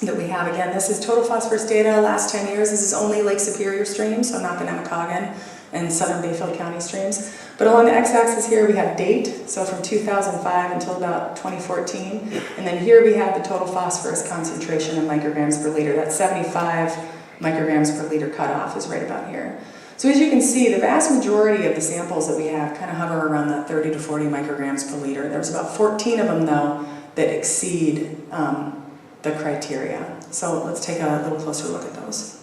that we have. Again, this is total phosphorus data last 10 years. This is only Lake Superior streams, so not the Nemacolin and Southern Bayfield County streams. But along the x-axis here we have date, so from 2005 until about 2014. And then here we have the total phosphorus concentration in micrograms per liter. That 75 micrograms per liter cutoff is right about here. So as you can see, the vast majority of the samples that we have kind of hover around that 30 to 40 micrograms per liter. There's about 14 of them, though, that exceed the criteria. So let's take a little closer look at those.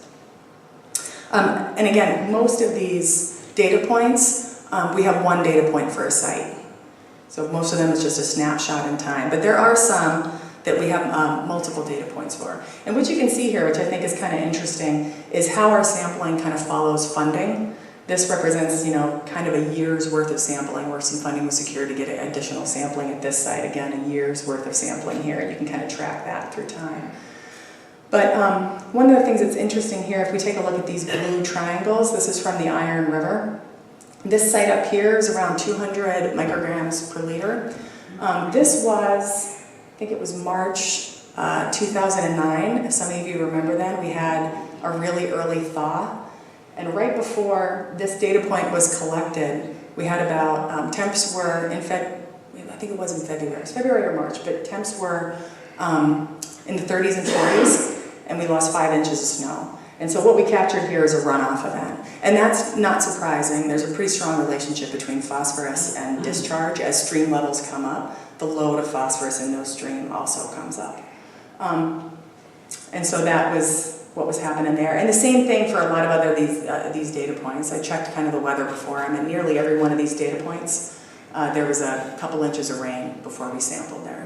And again, most of these data points, we have one data point for a site. So most of them is just a snapshot in time. But there are some that we have multiple data points for. And what you can see here, which I think is kind of interesting, is how our sampling kind of follows funding. This represents, kind of a year's worth of sampling where some funding was secured to get additional sampling at this site. Again, a year's worth of sampling here, and you can kind of track that through time. But one of the things that's interesting here, if we take a look at these blue triangles, this is from the Iron River. This site up here is around 200 micrograms per liter. This was, I think it was March 2009. If some of you remember then, we had a really early thaw. And right before this data point was collected, we had about, temps were in I think it was in February. It was February or March, but temps were in the 30s and 40s, and we lost 5 inches of snow. And so what we captured here is a runoff event. And that's not surprising. There's a pretty strong relationship between phosphorus and discharge. As stream levels come up, the load of phosphorus in those streams also comes up. And so that was what was happening there. And the same thing for a lot of other these data points. I checked kind of the weather before them, and nearly every one of these data points, there was a couple inches of rain before we sampled there.